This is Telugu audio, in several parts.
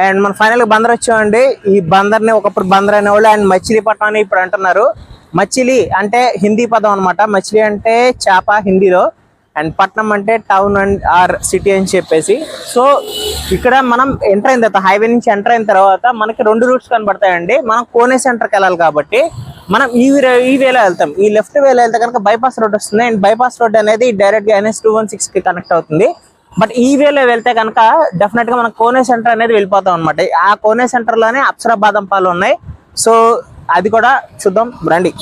అండ్ మన ఫైనల్ గా బందర్ వచ్చామండి. ఈ బందర్ ని ఒకప్పుడు బందర్ అనేవాళ్ళు అండ్ మచిలీపట్నం అని ఇప్పుడు అంటున్నారు. మచిలీ అంటే హిందీ పదం అనమాట. మచిలీ అంటే చేప హిందీలో, అండ్ పట్నం అంటే టౌన్ అండ్ ఆర్ సిటీ అని చెప్పేసి. సో ఇక్కడ మనం ఎంటర్ అయిన తర్వాత, హైవే నుంచి ఎంటర్ అయిన తర్వాత మనకి 2 రూట్స్ కనబడతాయండి. మనం కోనే సెంటర్కి వెళ్ళాలి కాబట్టి మనం ఈ వేలో వెళ్తాం. ఈ లెఫ్ట్ వేలో వెళ్తే కనుక బైపాస్ రోడ్ వస్తుంది. అండ్ బైపాస్ రోడ్ అనేది డైరెక్ట్ గా NH 216 కి కనెక్ట్ అవుతుంది. బట్ ఈ వేలో వెళ్తే కనుక డెఫినెట్ గా మనం కోనే సెంటర్ అనేది వెళ్ళిపోతాం అనమాట. ఆ కోనే సెంటర్ లోనే అప్సరా బాదం పాలు ఉన్నాయి. సో అది కూడా చూద్దాం రండి.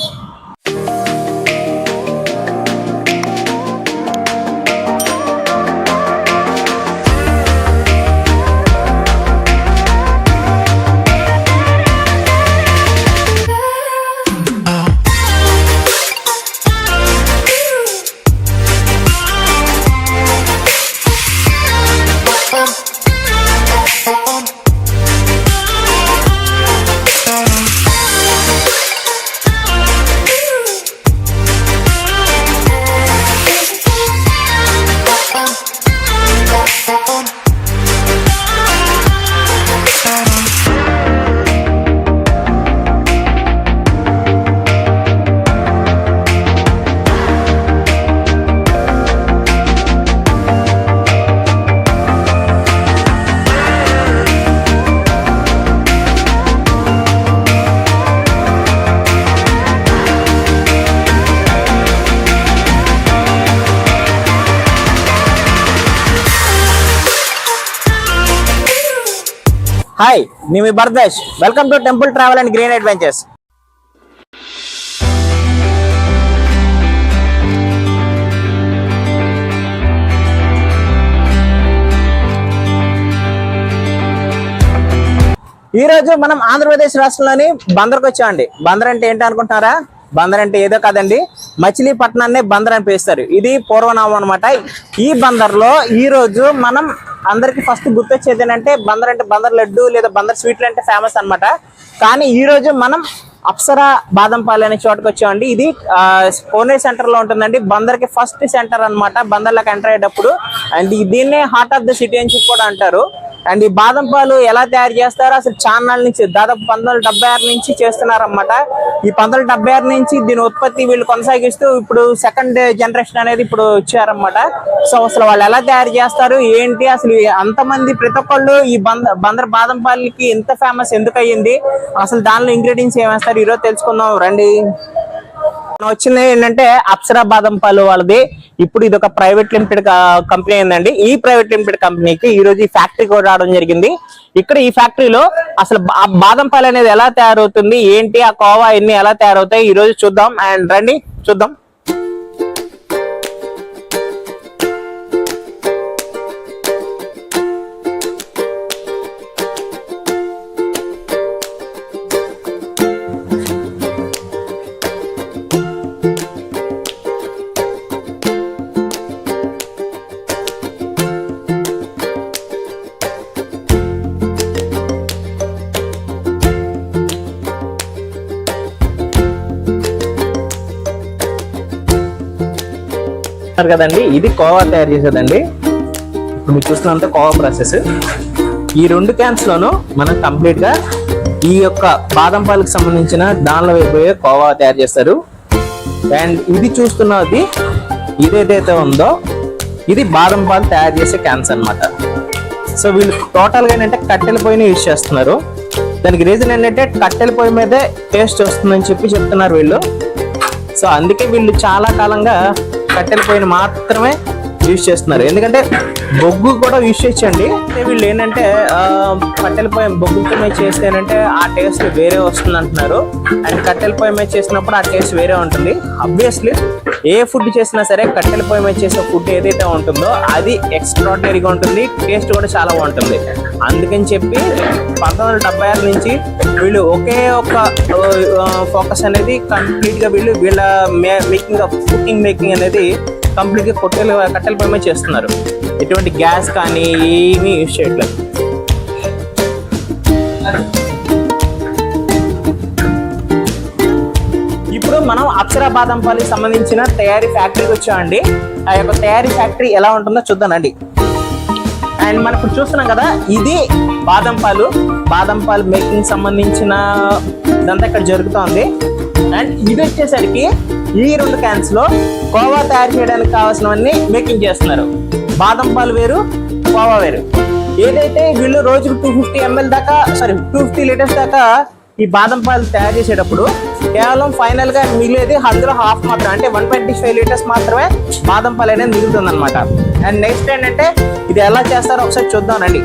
హాయ్, నేను మీ Bharadwaj. Welcome to temple travel and green adventures. ఈ రోజు మనం ఆంధ్రప్రదేశ్ రాష్ట్రంలోని బందర్కి వచ్చామండి. బందర్ అంటే ఏంటి అనుకుంటున్నారా? బందర్ అంటే ఏదో కాదండి, మచిలీపట్నాన్ని బందర్ అని పిలుస్తారు. ఇది పూర్వనామం అనమాట. ఈ బందర్ లో ఈ రోజు మనం అందరికి ఫస్ట్ గుర్తొచ్చేది ఏంటంటే బందర్ అంటే బందర్ లడ్డు లేదా బందర్ స్వీట్లు అంటే ఫేమస్ అనమాట. కానీ ఈ రోజు మనం అప్సరా బాదం పాలు అనే చోటుకు వచ్చామండి. ఇది కోనే సెంటర్ లో ఉంటుందండి. బందర్ కి ఫస్ట్ సెంటర్ అనమాట, బందర్ లోకి ఎంటర్ అయ్యేటప్పుడు. అండ్ దీన్నే హార్ట్ ఆఫ్ ద సిటీ అని చెప్పి కూడా అంటారు. అండ్ ఈ బాదం పాలు ఎలా తయారు చేస్తారో అసలు చాన్నాళ్ళ నుంచి, దాదాపు 1976 నుంచి చేస్తున్నారన్నమాట. ఈ 1976 నుంచి దీని ఉత్పత్తి వీళ్ళు కొనసాగిస్తూ ఇప్పుడు సెకండ్ జనరేషన్ అనేది ఇప్పుడు వచ్చారన్నమాట. సో అసలు వాళ్ళు ఎలా తయారు చేస్తారు ఏంటి, అసలు అంతమంది ప్రతి ఒక్కళ్ళు ఈ బందర్ బాదం పాలకి ఎంత ఫేమస్ ఎందుకు అయ్యింది, అసలు దానిలో ఇంగ్రీడియంట్స్ ఏమేస్తారు ఈరోజు తెలుసుకుందాం రండి. వచ్చింది ఏంటంటే అప్సరా బాదం పాలు వాళ్ళది. ఇప్పుడు ఇది ఒక ప్రైవేట్ లిమిటెడ్ కంపెనీ అయిందండి. ఈ ప్రైవేట్ లిమిటెడ్ కంపెనీకి ఈ రోజు ఈ ఫ్యాక్టరీ కూడా రావడం జరిగింది. ఇక్కడ ఈ ఫ్యాక్టరీలో అసలు బాదం పాలు అనేది ఎలా తయారవుతుంది ఏంటి, ఆ కోవా ఇన్ని ఎలా తయారవుతాయి ఈ రోజు చూద్దాం. అండ్ రండి చూద్దాం. కదండి, ఇది కోవా తయారు చేసేదండి. ఇప్పుడు మీరు చూస్తున్నంత కోవా ప్రాసెస్. ఈ 2 క్యాన్స్ లోనూ మనం కంప్లీట్ గా ఈ యొక్క బాదం పాలకు సంబంధించిన దానిలో అయిపోయే కోవా తయారు చేస్తారు. అండ్ ఇది చూస్తున్నది ఇదేదైతే ఉందో ఇది బాదం పాలు తయారు చేసే క్యాన్స్ అన్నమాట. సో వీళ్ళు టోటల్ గా ఏంటంటే కట్టెల పొయ్యిని యూజ్ చేస్తున్నారు. దానికి రీజన్ ఏంటంటే కట్టెల పొయ్యి మీదే టేస్ట్ వస్తుందని చెప్తున్నారు వీళ్ళు. సో అందుకే వీళ్ళు చాలా కాలంగా కట్టెల పొయ్యిని మాత్రమే యూజ్ చేస్తున్నారు. ఎందుకంటే బొగ్గు కూడా యూజ్ చేయొచ్చండి. వీళ్ళు ఏంటంటే కట్టెల పొయ్యి బొగ్గుతో మీద చేస్తేనంటే ఆ టేస్ట్ వేరే వస్తుంది అంటున్నారు. అండ్ కట్టెల పొయ్యి మీద చేసినప్పుడు ఆ టేస్ట్ వేరే ఉంటుంది. ఆబ్వియస్లీ ఏ ఫుడ్ చేసినా సరే కట్టెల పొయ్యి మీద చేసే ఫుడ్ ఏదైతే ఉంటుందో అది ఎక్స్ట్రాడినరీగా ఉంటుంది, టేస్ట్ కూడా చాలా బాగుంటుంది. అందుకని చెప్పి 1976 నుంచి వీళ్ళు ఒకే ఒక ఫోకస్ అనేది కంప్లీట్ గా వీళ్ళ కుకింగ్ మేకింగ్ అనేది కంప్లీట్ గా కట్టెల పొయ్యి మీద చేస్తున్నారు. ఎటువంటి గ్యాస్ కానీ ఏమీ యూజ్ చేయట్లేదు. ఇప్పుడు మనం అప్సరా బాదం పాలకి సంబంధించిన తయారీ ఫ్యాక్టరీకి వచ్చామండి. ఆ యొక్క తయారీ ఫ్యాక్టరీ ఎలా ఉంటుందో చూద్దానండి. అండ్ మనం ఇప్పుడు చూస్తున్నాం కదా, ఇది బాదం పాలు మేకింగ్ సంబంధించిన ఇదంతా ఇక్కడ జరుగుతోంది. అండ్ ఇది వచ్చేసరికి ఈ 2 క్యాన్స్ లో కోవా తయారు చేయడానికి కావాల్సినవన్నీ మేకింగ్ చేస్తున్నారు. బాదం పాలు వేరు, కోవా వేరు. ఏదైతే వీళ్ళు రోజుకు 250 లీటర్స్ దాకా ఈ బాదం పాలు తయారు చేసేటప్పుడు కేవలం ఫైనల్ గా మిగిలేది అందులో హాఫ్ మాత్రం, అంటే 125 లీటర్స్ మాత్రమే బాదం పాలు అనేది మిగులుతుంది అనమాట. అండ్ నెక్స్ట్ ఏంటంటే ఇది ఎలా చేస్తారో ఒకసారి చూద్దాం రండి.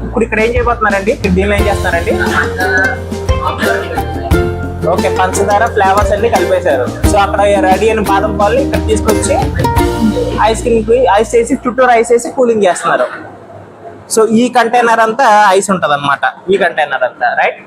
ఇప్పుడు ఇక్కడ ఏం చేయబోతున్నారండి, దీనిలో ఏం చేస్తున్నారండి? ఓకే, పంచదార ఫ్లేవర్స్ అన్ని కలిపేశారు. సో అక్కడ రెడీ అయిన బాదం పాలు ఇక్కడ తీసుకొచ్చి ఐస్ వేసి చుట్టూరు ఐస్ వేసి కూలింగ్ చేస్తున్నారు. సో ఈ కంటైనర్ అంతా ఐస్ ఉంటది అనమాట, ఈ కంటైనర్ అంతా, రైట్?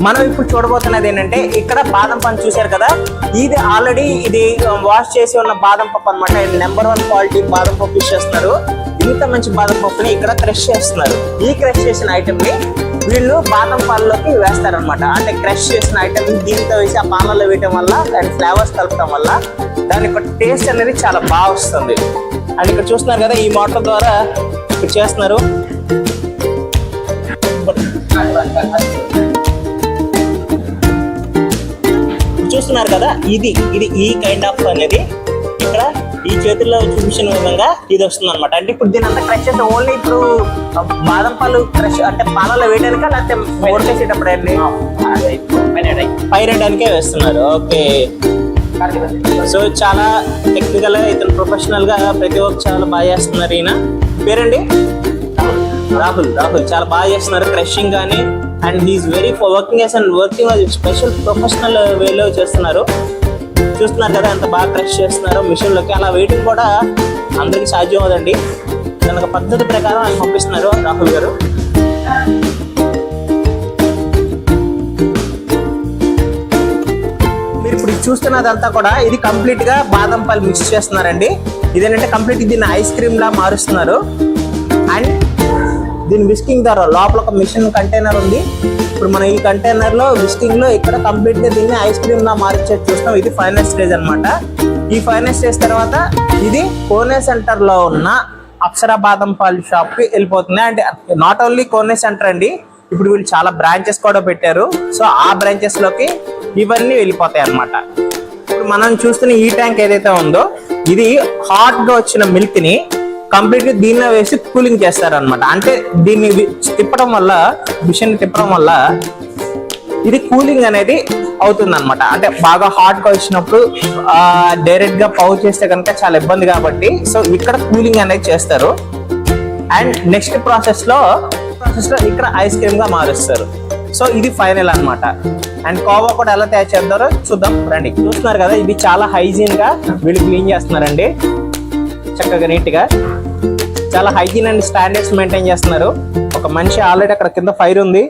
మనం ఇప్పుడు చూడబోతున్నది ఏంటంటే, ఇక్కడ బాదం పప్పు చూశారు కదా, ఇది ఆల్రెడీ ఇది వాష్ చేసి ఉన్న బాదం పప్పు అనమాట. నెంబర్ 1 క్వాలిటీ బాదం పప్పు ఇచ్చేస్తున్నారు. ఇంత మంచి బాదం పప్పుని ఇక్కడ క్రష్ చేస్తున్నారు. ఈ క్రష్ చేసిన ఐటమ్ ని వీళ్ళు బాదం పాలలోకి వేస్తారనమాట. అంటే క్రష్ చేసిన ఐటమ్ దీంతో వేసి ఆ పాలలో వేయటం వల్ల అండ్ ఫ్లేవర్స్ కలపడం వల్ల దాని యొక్క టేస్ట్ అనేది చాలా బాగా వస్తుంది. అండ్ ఇక్కడ చూస్తున్నారు కదా, ఈ మోటార్ ద్వారా ఇక్కడ చేస్తున్నారు. చూస్తున్నారు కదా, ఇది ఈ కైండ్ ఆఫ్ అనేది ఇక్కడ ఈ చేతుల్లో చూపించిన విధంగా ఇది వస్తుంది అనమాట. అంటే ఇప్పుడు దీని అంతా క్రష్ చేస్తే ఓన్లీ ఇప్పుడు బాదం పాలు క్రష్ అంటే పాలలో వేయడానికా లేకపోతే ఉడకేసేటప్పుడు అండి పైరడానికే వేస్తున్నారు. ఓకే, సో చాలా టెక్నికల్ గా ఇతను ప్రొఫెషనల్ గా ప్రతి ఒక్క చాలా బాగా చేస్తున్నారు. ఈయన పేరండి రాహుల్ చాలా బాగా చేస్తున్నారు క్రషింగ్ కానీ. And he is very working special professional వేలో చేస్తున్నారు. చూస్తున్నారు కదా ఎంత బాగా క్రష్ చేస్తున్నారు మిషన్లోకి. అలా వెయిటింగ్ కూడా అందరికీ సాధ్యం అవుదండి. దానికి పద్ధతి ప్రకారం ఆయన పంపిస్తున్నారు రాహుల్ గారు. మీరు ఇప్పుడు చూస్తున్నదంతా కూడా ఇది కంప్లీట్ గా బాదం పాలు మిక్స్ చేస్తున్నారండి. ఇదేంటంటే కంప్లీట్ దీన్ని ఐస్ క్రీమ్ లా మారుస్తున్నారు. అండ్ దీని విస్కింగ్ ద్వారా లోపల ఒక మిషన్ కంటైనర్ ఉంది. ఇప్పుడు మనం ఈ కంటైనర్ లో విస్కింగ్ లో ఇక్కడ కంప్లీట్ గా దీన్ని ఐస్ క్రీమ్ లా మార్చేది చూస్తాం. ఇది ఫైనల్ స్టేజ్ అనమాట. ఈ ఫైనల్ స్టేజ్ తర్వాత ఇది కోనే సెంటర్ లో ఉన్న అప్సరా బాదం పాల్ షాప్ కి వెళ్ళిపోతుంది. అండ్ నాట్ ఓన్లీ కోనే సెంటర్ అండి, ఇప్పుడు వీళ్ళు చాలా బ్రాంచెస్ కూడా పెట్టారు. సో ఆ బ్రాంచెస్ లోకి ఇవన్నీ వెళ్ళిపోతాయి అనమాట. ఇప్పుడు మనం చూస్తున్న ఈ ట్యాంక్ ఏదైతే ఉందో ఇది హాట్ గా వచ్చిన మిల్క్ ని కంప్లీట్ గా దీనిలో వేసి కూలింగ్ చేస్తారనమాట. అంటే దీన్ని తిప్పడం వల్ల మిషన్ తిప్పడం వల్ల ఇది కూలింగ్ అనేది అవుతుంది అనమాట. అంటే బాగా హాట్ గా వచ్చినప్పుడు డైరెక్ట్ గా పౌచ్ చేస్తే కనుక చాలా ఇబ్బంది కాబట్టి సో ఇక్కడ కూలింగ్ అనేది చేస్తారు. అండ్ నెక్స్ట్ ప్రాసెస్ లో ఇక్కడ ఐస్ క్రీమ్ గా మారుస్తారు. సో ఇది ఫైనల్ అనమాట. అండ్ కోవా కూడా ఎలా తయారు చేస్తారో చూద్దాం రండి. చూస్తున్నారు కదా, ఇది చాలా హైజీన్ గా వీళ్ళు క్లీన్ చేస్తున్నారండి. చక్కగా నీట్ గా చాలా హైజీన్ అండ్ స్టాండర్డ్స్ మెయింటైన్ చేస్తున్నారు. ఒక మనిషి ఆల్రెడీ అక్కడ కింద ఫైర్ ఉంది,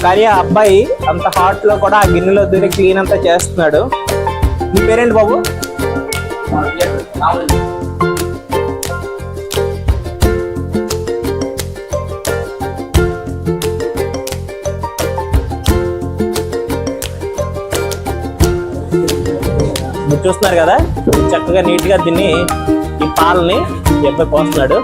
కానీ ఆ అబ్బాయి అంత హాట్ లో కూడా ఆ గిన్నెలో దూరి క్లీన్ అంతా చేస్తున్నాడు. మీ పేరేంటి బాబు? మీరు చూస్తున్నారు కదా, చక్కగా నీట్గా దీన్ని ఈ పాలని ఈ అబ్బాయి పోస్తున్నాడు.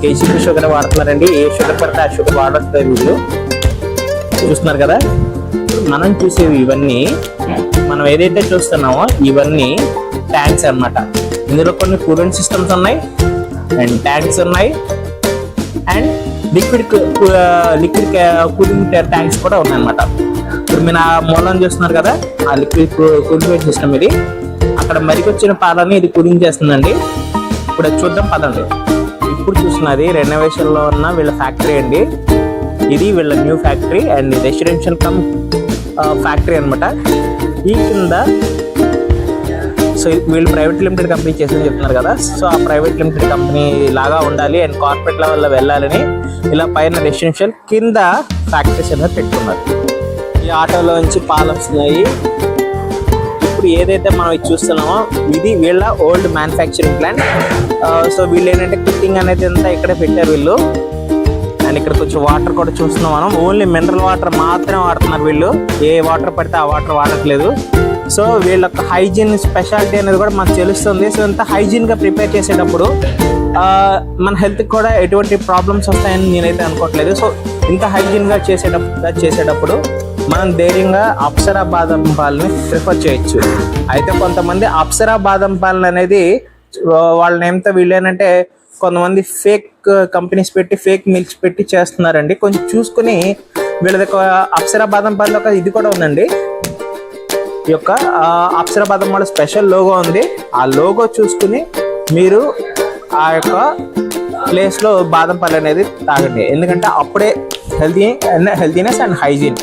కేజీపీ షుగర్ వాడుతున్నారండి. ఏ షుగర్ పడితే ఆ షుగర్ వాడట్లేదు వీళ్ళు. చూస్తున్నారు కదా, మనం చూసేవి ఇవన్నీ, మనం ఏదైతే చూస్తున్నామో ఇవన్నీ ట్యాంక్స్ అన్నమాట. ఇందులో కొన్ని కూలింగ్ సిస్టమ్స్ ఉన్నాయి అండ్ ట్యాంక్స్ ఉన్నాయి అండ్ లిక్విడ్ కూలింగ్ ట్యాంక్స్ కూడా ఉన్నాయి అన్నమాట. ఇప్పుడు మీరు ఆ మూలం చూస్తున్నారు కదా, ఆ లిక్విడ్ కూలింగ్ సిస్టమ్ ఇది. అక్కడ మరికొచ్చిన పాలని ఇది కూలింగ్ చేస్తుందండి. ఇప్పుడు అది చూద్దాం పదండి. ఇప్పుడు చూస్తున్నది రెనోవేషన్ లో ఉన్న వీళ్ళ ఫ్యాక్టరీ అండి. ఇది వీళ్ళ new factory and residential come factory అనమాట. ఈ కింద సో వీళ్ళు ప్రైవేట్ లిమిటెడ్ కంపెనీ చేసి చెప్తున్నారు కదా, సో ఆ ప్రైవేట్ లిమిటెడ్ కంపెనీ లాగా ఉండాలి అండ్ కార్పొరేట్ లెవెల్లో వెళ్ళాలని ఇలా పైన రెసిడెన్షియల్ కింద ఫ్యాక్టరీస్ అనేది పెట్టుకున్నారు. ఈ ఆటోలోంచి పాలు వస్తున్నాయి. ఇప్పుడు ఏదైతే మనం ఇది చూస్తున్నామో ఇది వీళ్ళ ఓల్డ్ మ్యానుఫ్యాక్చరింగ్ ప్లాంట్. సో వీళ్ళు ఏంటంటే కుకింగ్ అనేది అంతా ఇక్కడే పెట్టారు వీళ్ళు. అండ్ ఇక్కడ కొంచెం వాటర్ కూడా చూస్తున్నాం మనం. ఓన్లీ మినరల్ వాటర్ మాత్రమే వాడుతున్నారు వీళ్ళు. ఏ వాటర్ పడితే ఆ వాటర్ వాడట్లేదు. సో వీళ్ళ హైజీన్ స్పెషాలిటీ అనేది కూడా మనకు తెలుస్తుంది. సో ఇంత హైజీన్గా ప్రిపేర్ చేసేటప్పుడు మన హెల్త్కి కూడా ఎటువంటి ప్రాబ్లమ్స్ వస్తాయని నేనైతే అనుకోవట్లేదు. సో ఇంత హైజీన్గా చేసేటప్పుడు మనం ధైర్యంగా అప్సరా బాదం పాలని ప్రిఫర్ చేయొచ్చు. అయితే కొంతమంది అప్సరా బాదం పాలన అనేది వాళ్ళ నేమ్తో వీళ్ళేనంటే కొంతమంది ఫేక్ కంపెనీస్ పెట్టి ఫేక్ మిల్క్స్ పెట్టి చేస్తున్నారండి. కొంచెం చూసుకుని వీళ్ళది అప్సరా బాదం పాలన ఒక ఇది కూడా ఉందండి. ఈ యొక్క అప్సరా బాదం పాల స్పెషల్ లోగో ఉంది. ఆ లోగో చూసుకుని మీరు ఆ యొక్క ప్లేస్లో బాదం పాలు అనేది తాగండి. ఎందుకంటే అప్పుడే హెల్తీనెస్ అండ్ హైజీన్.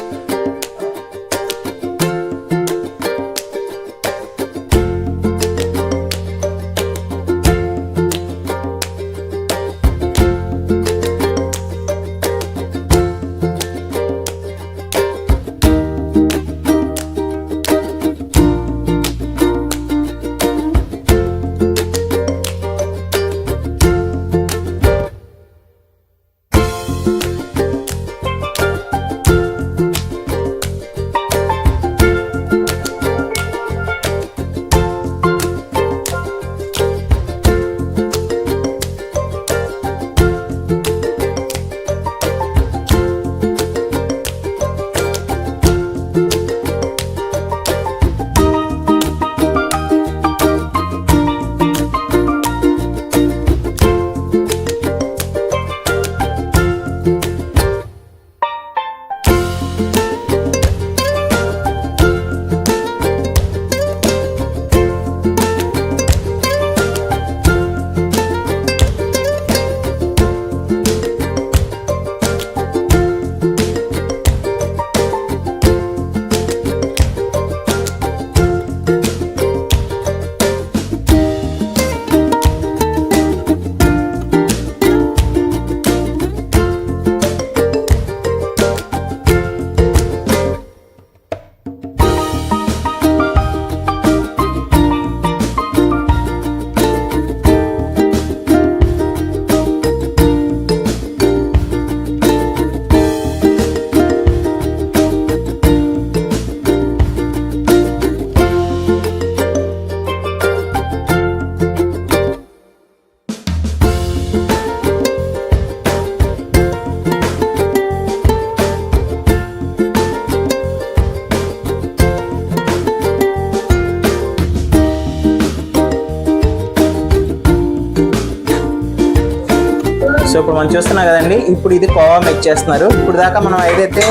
సో ఇప్పుడు మనం చూస్తున్నాం కదండి, ఇప్పుడు ఇది కోవా మేక్ చేస్తున్నారు. ఇప్పుడు దాకా మనం ఏదైతే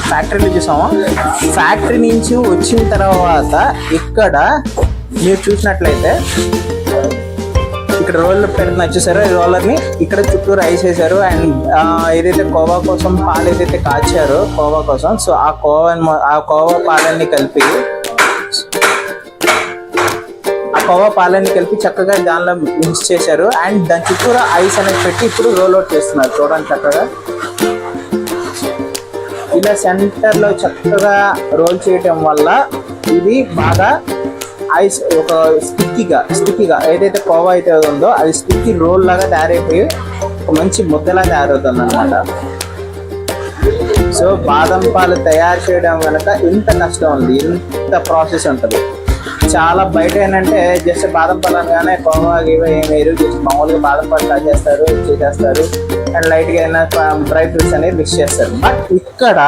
ఫ్యాక్టరీలో చూసామో, ఫ్యాక్టరీ నుంచి వచ్చిన తర్వాత ఇక్కడ మీరు చూసినట్లయితే ఇక్కడ రోలర్ పెడుతున్నారు చూసారో, ఈ రోలర్ని ఇక్కడ చుట్టూరు ఐస్ వేసారు. అండ్ ఏదైతే కోవా కోసం పాలు ఏదైతే కాచారో కోవా కోసం, సో ఆ కోవా పాలన్నీ కలిపి చక్కగా దానిలో మిక్స్ చేశారు. అండ్ దాని చుట్టూరా ఐస్ అనేది పెట్టి ఇప్పుడు రోల్ అవుట్ చేస్తున్నారు. చూడండి చక్కగా ఇలా సెంటర్లో చక్కగా రోల్ చేయటం వల్ల ఇది బాగా ఐస్ ఒక స్టిక్కీగా ఏదైతే కోవా అయితే ఉందో అది స్టిక్కీ రోల్ లాగా తయారైపోయి ఒక మంచి ముద్దలా తయారవుతుంది అనమాట. సో బాదం పాలు తయారు చేయడం వెనక ఇంత కష్టం ఉంది, ఇంత ప్రాసెస్ ఉంటుంది. చాలా బయట ఏంటంటే జస్ట్ బాదం పాలు అనగానే కోవా గీవా ఏం వేరు, జస్ట్ మామూలుగా బాదం పాలు కట్ చేస్తారు, చేస్తారు అండ్ లైట్గా ఏమైనా డ్రై ఫ్రూట్స్ అనేది మిక్స్ చేస్తారు. బట్ ఇక్కడ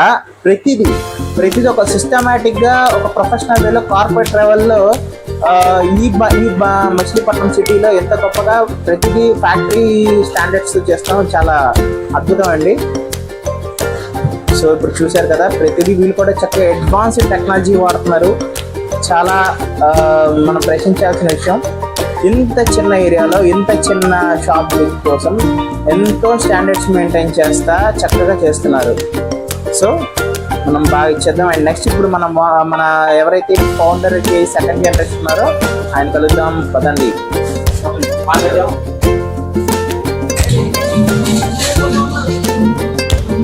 ప్రతిదీ ఒక సిస్టమేటిక్గా ఒక ప్రొఫెషనల్ వేలో కార్పొరేట్ లెవెల్లో ఈ మచిలీపట్నం సిటీలో ఎంత గొప్పగా ప్రతిదీ ఫ్యాక్టరీ స్టాండర్డ్స్ చేస్తాం, చాలా అద్భుతం అండి. సో ఇప్పుడు చూశారు కదా, ప్రతిదీ వీళ్ళు కూడా చక్కగా అడ్వాన్స్డ్ టెక్నాలజీ వాడుతున్నారు. చాలా మనం ప్రశ్నించాల్సిన విషయం, ఇంత చిన్న ఏరియాలో ఇంత చిన్న షాప్ కోసం ఎంతో స్టాండర్డ్స్ మెయింటైన్ చేస్తా చక్కగా చేస్తున్నారు. సో మనం బాగా ఇచ్చేద్దాం. అండ్ నెక్స్ట్ ఇప్పుడు మన ఎవరైతే ఫౌండర్కి సెకండ్ జనరేషన్ ఉన్నారో ఆయన కలుద్దాం పదండి.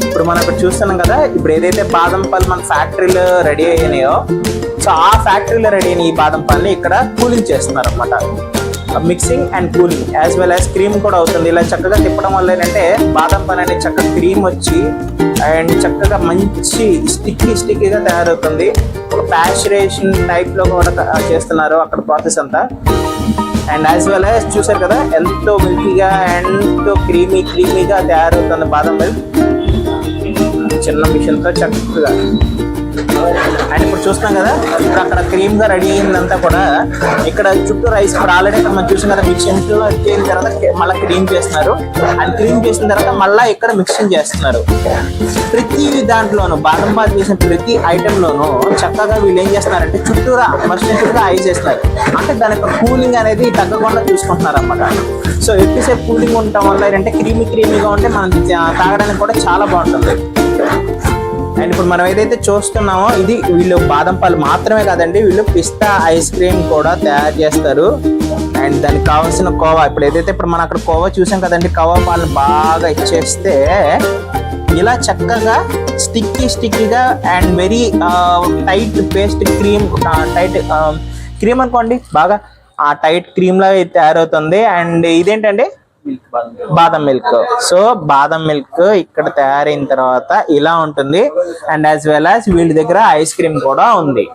ఇప్పుడు మనం ఇక్కడ చూస్తున్నాం కదా, ఇప్పుడు ఏదైతే బాదం పాలు మన ఫ్యాక్టరీలో రెడీ అయినాయో, సో ఆ ఫ్యాక్టరీలో రెడీ అయిన ఈ బాదం పాలని ఇక్కడ కూలింగ్ చేస్తున్నారు అనమాట. Mixing and cooling as well as cream కూడా అవుతుంది. ఇలా చక్కగా తిప్పడం వల్ల ఏంటంటే బాదం పాలు అనేది చక్కగా క్రీమ్ వచ్చి అండ్ చక్కగా మంచి స్టిక్కీగా తయారవుతుంది. ఒక ప్యాస్చరైజేషన్ టైప్లో కూడా చేస్తున్నారు అక్కడ ప్రాసెస్ అంతా. అండ్ యాజ్ వెల్ యాజ్ చూసారు కదా, ఎంతో మిల్కీగా ఎంతో క్రీమీగా తయారవుతుంది బాదం మిల్క్ చిన్న మిషన్తో చక్కగా. అండ్ ఇప్పుడు చూస్తున్నాం కదా, ఇప్పుడు అక్కడ క్రీమ్గా రెడీ అయిందంతా కూడా ఇక్కడ చుట్టూ రైస్ ఇప్పుడు ఆల్రెడీ ఇక్కడ మనం చూసాం కదా, మిక్సింగ్లో చేసిన తర్వాత మళ్ళీ క్రీమ్ చేస్తున్నారు. అండ్ క్రీమ్ చేసిన తర్వాత మళ్ళీ ఇక్కడ మిక్సింగ్ చేస్తున్నారు. ప్రతి దాంట్లోనూ బాదం పాలు చేసిన ప్రతి ఐటెంలోనూ చక్కగా వీళ్ళు ఏం చేస్తున్నారంటే చుట్టూగా ఐస్ చేస్తున్నారు. అంటే దానికి కూలింగ్ అనేది తగ్గకుండా చూసుకుంటున్నారు అన్నమాట. సో ఎక్కువసేపు కూలింగ్ ఉండటం వల్ల ఏంటంటే క్రీమీగా ఉంటే మనం తాగడానికి కూడా చాలా బాగుంటుంది. అండ్ ఇప్పుడు మనం ఏదైతే చూస్తున్నామో ఇది వీళ్ళు బాదం పాలు మాత్రమే కాదండి, వీళ్ళు పిస్తా ఐస్ క్రీమ్ కూడా తయారు చేస్తారు. అండ్ దానికి కావాల్సిన కోవా, ఇప్పుడు ఏదైతే ఇప్పుడు మనం అక్కడ కోవా చూసాం కదండి, కోవా పాలను బాగా ఇచ్చేస్తే ఇలా చక్కగా స్టిక్కీగా and very tight paste cream అనుకోండి, బాగా ఆ టైట్ క్రీమ్ లాగా తయారవుతుంది. అండ్ ఇదేంటండి బాదం మిల్క్. సో బాదం మిల్క్ ఇక్కడ తయారైన తర్వాత ఇలా ఉంటుంది. అండ్ యాజ్ వెల్ యాజ్ వీళ్ళ దగ్గర ఐస్ క్రీమ్ కూడా ఉంది.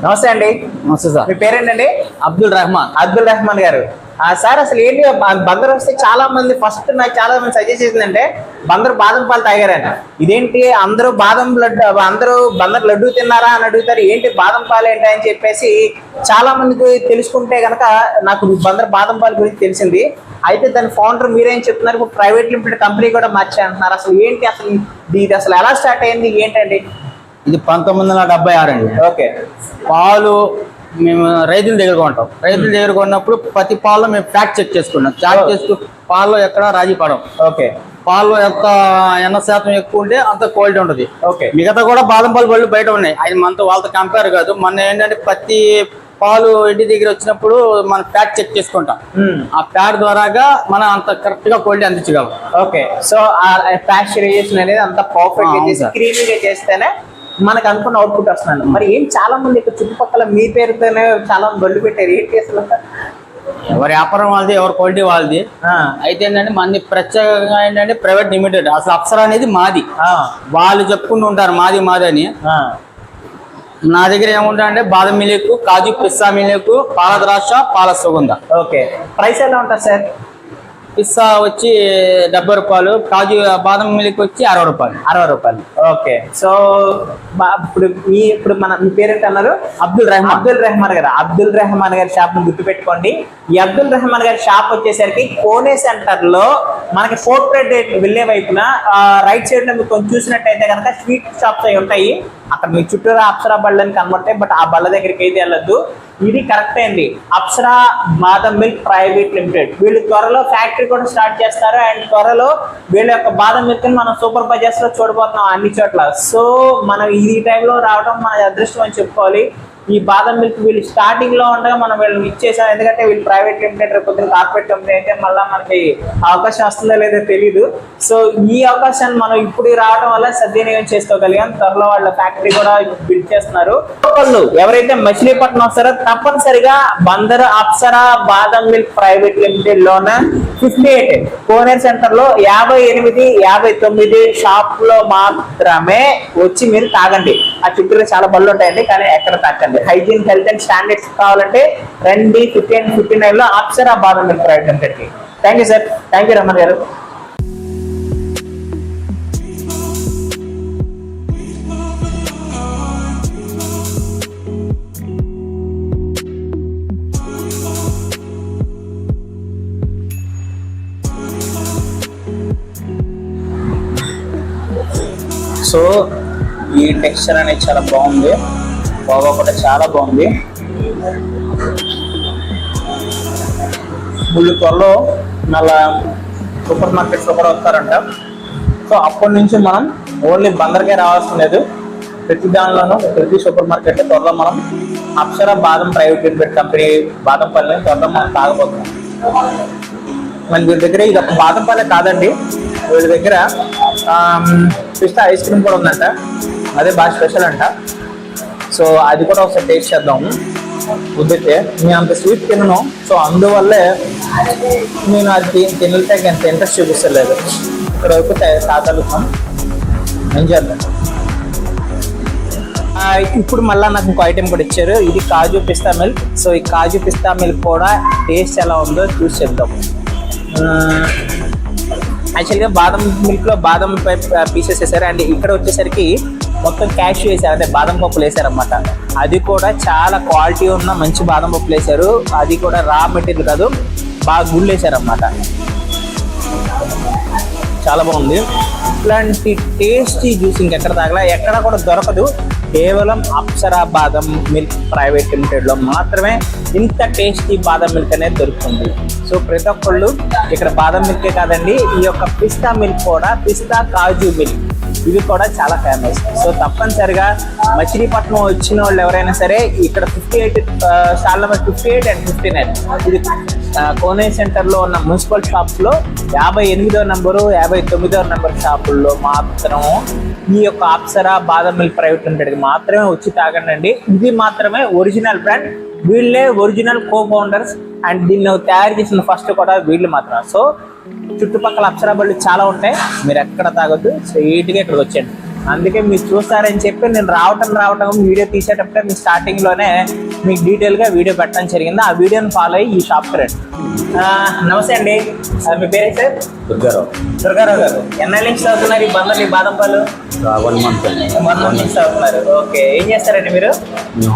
నమస్తే అండి. నమస్తే సార్. మీ పేరేంటండి? అబ్దుల్ రెహమాన్ గారు. సార్ అసలు ఏంటి బందర్ వస్తే చాలా మంది ఫస్ట్ నాకు చాలా మంది సజెస్ట్ చేసిందంటే బందరు బాదం పాలు తాగారని. ఇదేంటి అందరూ బందర్ లడ్డు తిన్నారా అని అడుగుతారు, ఏంటి బాదం పాలు ఏంటి అని చెప్పేసి చాలా మందికి తెలుసుకుంటే గనక నాకు బందర్ బాదం పాలు గురించి తెలిసింది. అయితే దాని ఫౌండర్ మీరేం చెప్తున్నారు, ఇప్పుడు ప్రైవేట్ లిమిటెడ్ కంపెనీ కూడా మార్చే అంటున్నారు. అసలు ఏంటి, అసలు ఇది అసలు ఎలా స్టార్ట్ అయింది ఏంటండి? ఇది 1976 అండి. ఓకే. పాలు మేము రైతుల దగ్గర కొంటాం. రైతుల దగ్గర కొన్నప్పుడు ప్రతి పాలు మేము ఫ్యాక్ట్ చెక్ చేసుకున్నాం. పాల్లో ఎక్కడ రాజీ పడం. ఓకే. పాలు ఎంత ఎన్న శాతం ఎక్కువ ఉంటే అంత క్వాలిటీ ఉంటుంది. ఓకే. మిగతా కూడా బాదం పాలు బళ్ళు బయట ఉన్నాయి, అది మనతో వాళ్ళతో కంపేర్ కాదు. మన ఏంటంటే ప్రతి పాలు ఇంటి దగ్గర వచ్చినప్పుడు మనం ఫ్యాట్ చెక్ చేసుకుంటాం. ఆ ఫ్యాట్ ద్వారాగా మనం అంత కరెక్ట్ గా క్వాలిటీ అందించగలం. ఓకే. సో ఆ ప్యాస్చరైజేషన్ అనేది అంత పర్ఫెక్ట్ గా చేసి క్రీమీగా చేస్తేనే మనకు అనుకున్న అవుట్పుట్ వస్తున్నాను. మరి ఏం చాలా మంది ఇక్కడ చుట్టుపక్కల మీ పేరుతోనే చాలా మంది బళ్ళు పెట్టారు, ఏంటి అసలు? ఎవరి వ్యాపారం వాళ్ళది, ఎవరి క్వాలిటీ వాళ్ళది. అయితే ఏంటంటే మంది ప్రత్యేకంగా ఏంటంటే ప్రైవేట్ లిమిటెడ్, అసలు అప్సరా అనేది మాది. వాళ్ళు చెప్పుకుంటూ ఉంటారు మాది అని. నా దగ్గర ఏముంటా అంటే బాదం మిల్క్, కాజు, పిస్తా మిల్క్, పాల ద్రాక్ష, పాల సుగంధ. ఓకే. ప్రైస్ ఎలా ఉంటుంది సార్? పిస్తా వచ్చి 70 రూపాయలు, కాజు బాదం మిల్క్ వచ్చి 60 రూపాయలు. 60 రూపాయలు. ఓకే. సో ఇప్పుడు మీ పేరేంటి అన్నారు? అబ్దుల్ రెహమాన్. అబ్దుల్ రెహమాన్ గారు. అబ్దుల్ రెహమాన్ గారి షాప్ ను గుర్తుపెట్టుకోండి. ఈ అబ్దుల్ రెహమాన్ గారి షాప్ వచ్చేసరికి కోనే సెంటర్ లో మనకి ఫోర్ట్ ప్రేట్ వెళ్ళే వైపున రైట్ సైడ్ లో మీకు కొంచెం చూసినట్టయితే కనుక స్వీట్ షాప్స్ అవి ఉంటాయి. అక్కడ మీకు చుట్టూరా అప్సరా బళ్ళని కనబడతాయి. బట్ ఆ బళ్ళ దగ్గరికి అయితే వెళ్ళొద్దు. ఇది కరెక్టే అండి. అప్సరా బాదం మిల్క్ ప్రైవేట్ లిమిటెడ్ వీళ్ళు త్వరలో ఫ్యాక్టరీ కూడా స్టార్ట్ చేస్తారు. అండ్ త్వరలో వీళ్ళ యొక్క బాదం మిల్క్ ని మనం సూపర్ బజార్స్ లో చూడబోతున్నాం అన్ని చోట్ల. సో మనం ఈ టైంలో రావడం మన అదృష్టం అని చెప్పుకోవాలి. ఈ బాదం మిల్క్ వీళ్ళు స్టార్టింగ్ లో ఉండగా మనం వీళ్ళని ఇచ్చేసాం. ఎందుకంటే వీళ్ళు ప్రైవేట్ లిమిటెడ్, కొద్దిగా కార్పొరేట్ కంపెనీ అయితే మళ్ళీ మనకి అవకాశం వస్తుందో లేదో తెలియదు. సో ఈ అవకాశాన్ని మనం ఇప్పుడు రావడం వల్ల సద్వినియోగం చేసుకోగలిగాం. త్వరలో వాళ్ళ ఫ్యాక్టరీ కూడా బిల్డ్ చేస్తున్నారు. వాళ్ళు ఎవరైతే మచిలీపట్నం వస్తారో తప్పనిసరిగా బందర్ అప్సరా బాదం మిల్క్ ప్రైవేట్ లిమిటెడ్ లోన 58 కోనేరు సెంటర్ లో 58, 59 షాప్ లో మాత్రమే వచ్చి మీరు తాగండి. ఆ చుట్టూలో చాలా బళ్ళు ఉంటాయండి, కానీ ఎక్కడ తాకండి. హైజీన్, హెల్త్ అండ్ స్టాండర్డ్స్ కావాలంటే రండి. 59 లో అప్సరా బాదం మిల్క్ ప్రైవేట్ లిమిటెడ్ కి. Thank you sir. Thank you Raman గారు. సో ఈ టెక్స్చర్ అనేది చాలా బాగుంది. బాగా కూడా చాలా బాగుంది. వీళ్ళు త్వరలో మళ్ళా సూపర్ మార్కెట్స్ లో కూడా వస్తారంట. సో అప్పటి నుంచి మనం ఓన్లీ బందర్కే రావాల్సిన లేదు. ప్రతి దానిలోనూ ప్రతి సూపర్ మార్కెట్ త్వరలో మనం అప్సరా బాదం ప్రైవేట్ లిమిటెడ్ కంపెనీ బాదం పళ్ళని త్వరలో మనం తాగబోతున్నాం. మన వీళ్ళ దగ్గర ఇది ఒక బాదం పళ్ళే కాదండి, వీళ్ళ దగ్గర పిస్తా ఐస్ క్రీమ్ కూడా ఉందంట. అదే బాగా స్పెషల్ అంట. సో అది కూడా ఒకసారి టేస్ట్ చేద్దాము. కుదిరితే నేను అంత స్వీట్ తినను. సో అందువల్లే నేను అది తినలే అంత ఇంట్రెస్ట్ చూపిస్తలేదు. ఇక్కడ వరకు తాగలుగుతాం. ఏం చేద్దాం. ఇప్పుడు మళ్ళీ నాకు ఇంకో ఐటెం కూడా ఇచ్చారు. ఇది కాజు పిస్తా మిల్క్. సో ఈ కాజు పిస్తా మిల్క్ కూడా టేస్ట్ ఎలా ఉందో చూసి చెప్దాం. యాక్చువల్గా బాదం మిల్క్ లో బాదం పీసెస్ వేసారు. అండ్ ఇక్కడ వచ్చేసరికి మొత్తం క్యాష్యూ వేసారు, అంటే బాదం పప్పులు వేసారనమాట. అది కూడా చాలా క్వాలిటీ ఉన్న మంచి బాదం పప్పులు వేసారు. అది కూడా రా మెటీరియల్ కాదు, బాగా గుళ్ళు వేసారనమాట. చాలా బాగుంది. ఇట్లాంటి టేస్టీ జ్యూస్ ఇంకెక్కడ తాగలా, ఎక్కడ కూడా దొరకదు. కేవలం అప్సరా బాదం మిల్క్ ప్రైవేట్ లిమిటెడ్ లో మాత్రమే ఇంత టేస్టీ బాదం మిల్క్ అనేది దొరుకుతుంది. సో ప్రతి ఒక్కళ్ళు ఇక్కడ బాదం మిల్కే కాదండి, ఈ యొక్క పిస్తా మిల్క్ కూడా, పిస్తా కాజు మిల్క్ ఇవి కూడా చాలా ఫేమస్. సో తప్పనిసరిగా మచిలీపట్నం వచ్చిన వాళ్ళు ఎవరైనా సరే ఇక్కడ 58 స్టాల్ నెంబర్ 58 అండ్ 59 ఇది కోనే సెంటర్ లో ఉన్న మున్సిపల్ షాప్స్ లో 58వ నంబరు 59వ నంబర్ షాపుల్లో మాత్రం ఈ యొక్క అప్సరా బాదం మిల్క్ ప్రైవేట్ లిమిటెడ్ మాత్రమే వచ్చి తాగండి. ఇది మాత్రమే ఒరిజినల్ బ్రాండ్, వీళ్ళే ఒరిజినల్ కో ఫౌండర్స్. అండ్ దీన్ని తయారు చేసిన ఫస్ట్ కూడా వీళ్ళు మాత్రమే. సో చుట్టుపక్కల అప్సరా బళ్ళు చాలా ఉంటాయి, మీరు ఎక్కడ తాగొద్దు, స్ట్రైట్గా ఇక్కడికి వచ్చేయండి. అందుకే మీరు చూస్తారని చెప్పి నేను రావటం వీడియో తీసేటప్పుడే మీ స్టార్టింగ్ లోనే మీకు డీటెయిల్ గా వీడియో పెట్టడం జరిగింది. ఆ వీడియోని ఫాలో అయ్యి ఈ షాప్ కి రండి. నమస్తే అండి, మీ పేరే సార్? దుర్గారావు గారు. ఎన్నెల నుంచి చదువుతున్నారు ఈ బందర్లు, ఈ బాదం పాలు? 1 month. 1 month నుంచి చదువుతున్నారు. ఓకే. ఏం చేస్తారండి మీరు?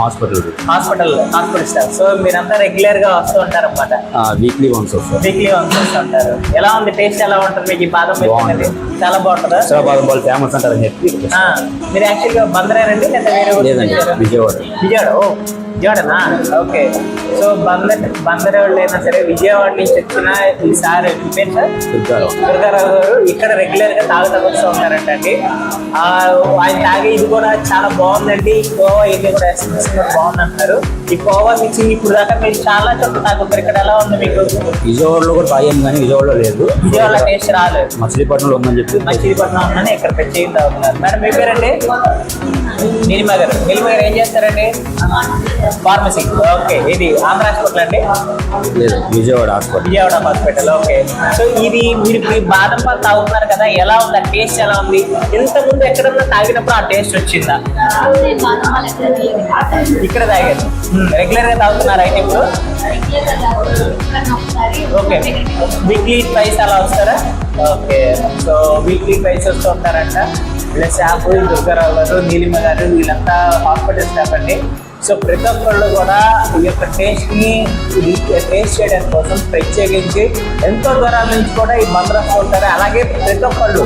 Hospital staff. సో మీరంతా రెగ్యులర్ గా వస్తూ ఉంటారు అన్నమాట? వీక్లీ వన్స్ వస్తూ ఉంటారు. ఎలా ఉంది టేస్ట్, ఎలా ఉంటుంది మీకు ఈ బాదం మిల్క్ అనేది? చాలా బాగుంటుందా? బాదం పాలు ఫేమస్ అంటారని చెప్పి. మీరు యాక్చువల్గా బందరేనండి లేదా వేరే? విజయవాడ. విజయవాడనా? ఓకే. సో బందర్ వాళ్ళు అయినా సరే విజయవాడ నుంచి వచ్చిన ఈసారి దుర్గారావు గారు ఇక్కడ రెగ్యులర్ గా తాగుతూ వస్తూ ఉంటారంటండి. ఆయన తాగే ఇది కూడా చాలా బాగుందండి. కోవా ఇది కూడా బాగుంది అంటారు. ఈ కోవా మిక్సింగ్ ఇప్పుడు దాకా మీరు చాలా చోట్ల తాగుతారు, ఇక్కడ ఎలా ఉంది మీకు? విజయవాడలో కూడా తాగాము కానీ విజయవాడలో లేదు. విజయవాడ టేస్ట్ రాలేదు. మచిలీపట్నంలో ఉందని చెప్పి మచిలీపట్నం ఉందని ఇక్కడ తెచ్చి తాగుతున్నారు. మేడం మీ పేరండి? నీలిమ గారు. నీలిమ గారు ఏం చేస్తారండి? ఫార్మసీ. ఓకే. ఇది ఆంధ్ర హాస్పిటల్ అండి? లేదు, విజయవాడ హాస్పిటల్. ఓకే. సో ఇది మీరు బాదం పాలు తాగుతున్నారు కదా, ఎలా ఉంది ఆ టేస్ట్? ఎలా ఉంది? ఇంతకుముందు ఎక్కడన్నా తాగినప్పుడు ఆ టేస్ట్ వచ్చిందా? ఇక్కడ తాగారు. రెగ్యులర్ గా తాగుతున్నారు అయితే ఇప్పుడు? ఓకే, వీక్లీ ట్వైస్ అలా వస్తారా? ఓకే, సో వీక్లీ ట్వైస్ వస్తూ ఉంటారంట. ఇలా షాపు దుర్గారావు గారు, నీలిమ గారు వీళ్ళంతా హాస్పిటల్ స్టాఫ్ అండి. సో ప్రతి ఒక్కళ్ళు కూడా ఈ యొక్క టేస్ట్ని టేస్ట్ చేయడానికి కోసం ప్రత్యేకించి ఎంతో దూరాల నుంచి కూడా ఈ బందర్ వస్తూ ఉంటారు. అలాగే ప్రతి ఒక్కళ్ళు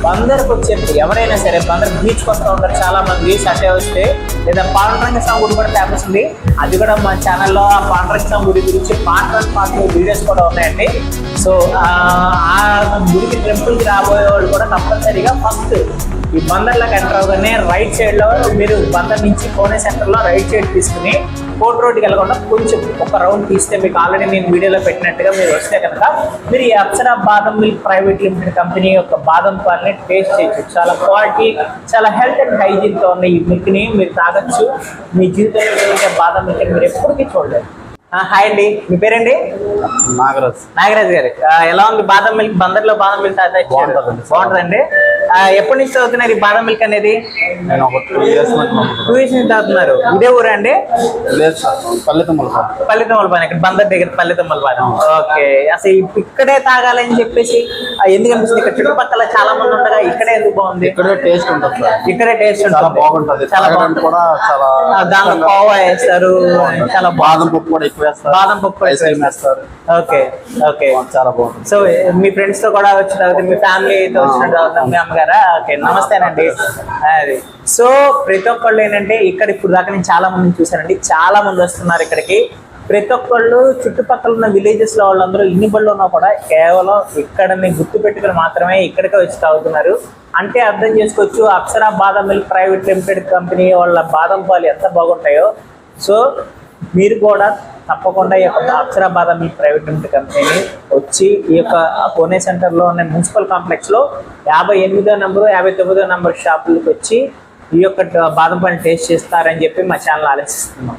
బందర్కి వచ్చేది ఎవరైనా సరే బందర్ బీచ్కి వస్తూ ఉంటారు చాలా మంది సండే వస్తే. లేదా పాండురంగ స్వామి గుడి కూడా ఫేమస్ ఉంది, అది కూడా మా ఛానల్లో ఆ పాండురంగ స్వామి గుడి గురించి పార్ట్ వీడియోస్ కూడా ఉన్నాయండి. సో ఆ గుడికి టెంపుల్కి రాబోయే వాళ్ళు కూడా తప్పనిసరిగా ఫస్ట్ ఈ బందర్లోకి ఎంటర్ అవగానే రైట్ సైడ్లో మీరు బందర్ నుంచి కోనే సెంటర్లో రైట్ సైడ్ తీసుకుని కోర్ట్ రోడ్కి వెళ్ళకుండా కొంచెం ఒక రౌండ్ తీస్తే మీకు ఆల్రెడీ నేను వీడియోలో పెట్టినట్టుగా మీరు వస్తే కనుక మీరు ఈ అప్సరా బాదం మిల్క్ ప్రైవేట్ లిమిటెడ్ కంపెనీ యొక్క బాదం పాలని టేస్ట్ చేయొచ్చు. చాలా క్వాలిటీ, చాలా హెల్త్ అండ్ హైజీన్తో ఉన్న ఈ మిల్క్ని మీరు తాగొచ్చు. మీ జీవితంలో బాదం మిల్క్ మీరు ఎప్పటికీ చూడలేదు. హాయ్ అండి, మీ పేరండి? నాగరాజ్ గారు. ఎలా ఉంది బాదం మిల్క్? బందర్లో బాదం మిల్క్ బాగుంటుందండి. ఎప్పటి నుంచి తాగుతున్నారు ఈ బాదం మిల్క్ అనేది? నేను ఒక 2 years నుంచి తాగుతున్నారు. ఇదే ఊరా అండి? పల్లెతమ్మలపాలెం, ఇక్కడ బందర్ దగ్గర పల్లెతమ్మలపాలెం. ఓకే, అసలు ఇక్కడే తాగాలని చెప్పేసి ఎందుకు అనిపిస్తుంది? ఇక్కడ చుట్టుపక్కల చాలా మంది ఉండగా ఇక్కడే ఎందుకు బాగుంది? ఇక్కడే టేస్ట్ ఉంటుంది, ఇక్కడే టేస్ట్ చాలా బాగుంటుంది. చాలా బాగుంటుంది కూడా చాలా దాంట్లో కోవా వేస్తారు, చాలా బాదం పప్పు కూడా ఎక్కువ వేస్తారు, బాదం పప్పు వేస్తారు. ఓకే ఓకే, చాలా బాగుంటుంది. సో మీ ఫ్రెండ్స్ తో కూడా వచ్చి తాగుతారు, మీ ఫ్యామిలీతో వచ్చినట్టు తాగుతారు, మీ అమ్మగారా? ఓకే, నమస్తేనండి. అది సో ప్రతి ఒక్కళ్ళు ఏంటంటే ఇక్కడ ఇప్పుడు దాకా నేను చాలా మందిని చూశానండి, చాలా మంది వస్తున్నారు ఇక్కడికి. ప్రతి ఒక్కళ్ళు చుట్టుపక్కల ఉన్న విలేజెస్ లో వాళ్ళందరూ ఇన్ని బళ్ళు ఉన్నా కూడా కేవలం ఇక్కడని గుర్తు పెట్టుకుని మాత్రమే ఇక్కడికే వచ్చి తాగుతున్నారు. అంటే అర్థం చేసుకోవచ్చు అప్సరా బాదం మిల్క్ ప్రైవేట్ లిమిటెడ్ కంపెనీ వాళ్ళ బాదం పాలు ఎంత బాగుంటాయో. సో మీరు కూడా తప్పకుండా ఈ యొక్క అప్సరా బాదం మిల్క్ ప్రైవేట్ లిమిటెడ్ కంపెనీని వచ్చి ఈ యొక్క కోనే సెంటర్లో ఉన్న మున్సిపల్ కాంప్లెక్స్లో 58వ నెంబరు 59వ నెంబర్ షాపులకు వచ్చి ఈ యొక్క బాదం పాలు టేస్ట్ చేస్తారని చెప్పి మా ఛానల్ ఆలోచిస్తున్నాం.